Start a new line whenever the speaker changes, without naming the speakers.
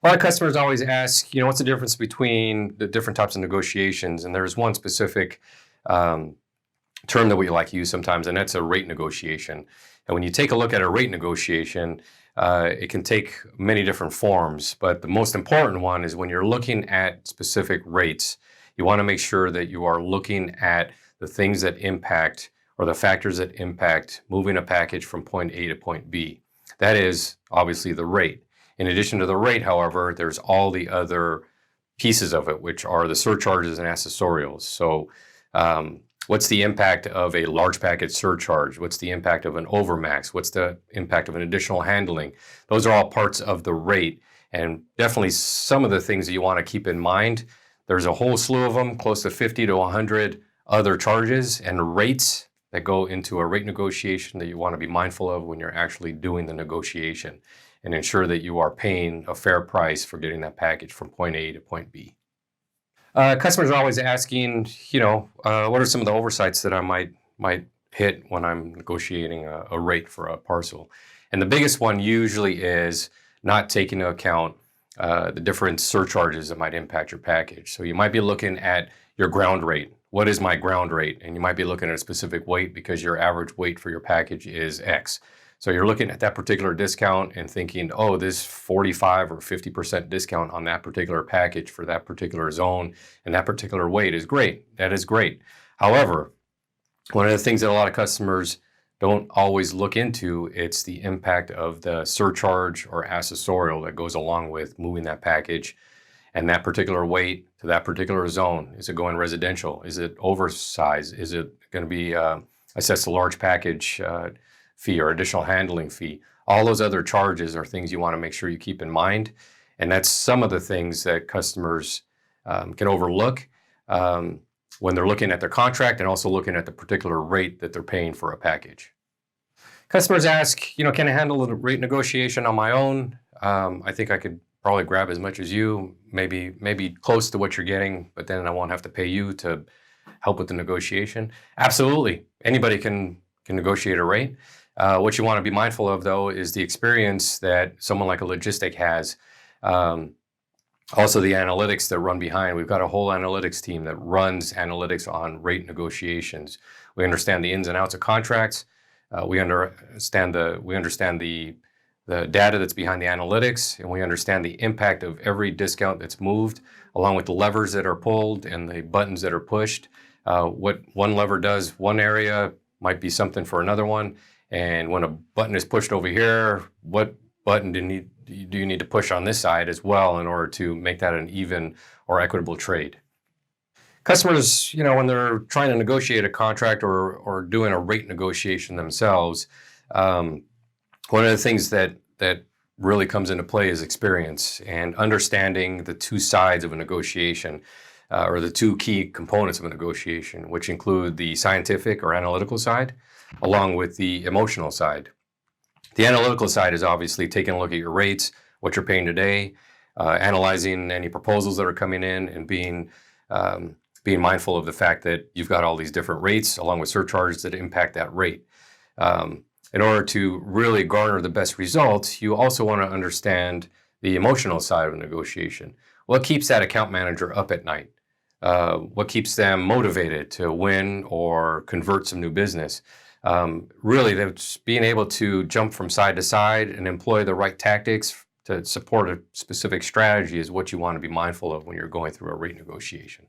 A lot of customers always ask, what's the difference between the different types of negotiations? And there's one specific um, term that we like to use sometimes, and that's a rate negotiation. And when you take a look at a rate negotiation, it can take many different forms, but the most important one is when you're looking at specific rates, you want to make sure that you are looking at the things that impact or the factors that impact moving a package from point A to point B. That is obviously the rate. In addition to the rate, however, there's all the other pieces of it, which are the surcharges and accessorials. So, what's the impact of a large package surcharge? What's the impact of an overmax? What's the impact of an additional handling? Those are all parts of the rate, and definitely some of the things that you want to keep in mind. There's a whole slew of them, close to 50 to 100 other charges and rates that go into a rate negotiation that you want to be mindful of when you're actually doing the negotiation, and ensure that you are paying a fair price for getting that package from point A to point B. Customers are always asking, what are some of the oversights that I might hit when I'm negotiating a rate for a parcel? And the biggest one usually is not taking into account the different surcharges that might impact your package. So you might be looking at your ground rate. What is my ground rate? And you might be looking at a specific weight because your average weight for your package is X. So you're looking at that particular discount and thinking, oh, this 45 or 50% discount on that particular package for that particular zone and that particular weight is great. That is great. However, one of the things that a lot of customers don't always look into, it's the impact of the surcharge or accessorial that goes along with moving that package and that particular weight to that particular zone. Is it going residential? Is it oversized? Is it going to be assessed a large package fee or additional handling fee? All those other charges are things you want to make sure you keep in mind. And that's some of the things that customers can overlook when they're looking at their contract and also looking at the particular rate that they're paying for a package. Customers ask, can I handle the rate negotiation on my own? I think I could probably grab as much as you, maybe close to what you're getting, but then I won't have to pay you to help with the negotiation. Absolutely. Anybody can negotiate a rate. What you want to be mindful of, though, is the experience that someone like a Lojistic has. Also, the analytics that run behind. We've got a whole analytics team that runs analytics on rate negotiations. We understand the ins and outs of contracts. We understand the data that's behind the analytics, and we understand the impact of every discount that's moved, along with the levers that are pulled and the buttons that are pushed. What one lever does one area might be something for another one. And when a button is pushed over here, what button do you need to push on this side as well in order to make that an even or equitable trade? Customers, when they're trying to negotiate a contract or doing a rate negotiation themselves, one of the things that really comes into play is experience and understanding the two sides of a negotiation, or the two key components of a negotiation, which include the scientific or analytical side, along with the emotional side. The analytical side is obviously taking a look at your rates, what you're paying today, analyzing any proposals that are coming in, and being mindful of the fact that you've got all these different rates along with surcharges that impact that rate. In order to really garner the best results, you also want to understand the emotional side of a negotiation. What keeps that account manager up at night? What keeps them motivated to win or convert some new business? Really, that's being able to jump from side to side and employ the right tactics to support a specific strategy is what you want to be mindful of when you're going through a rate negotiation.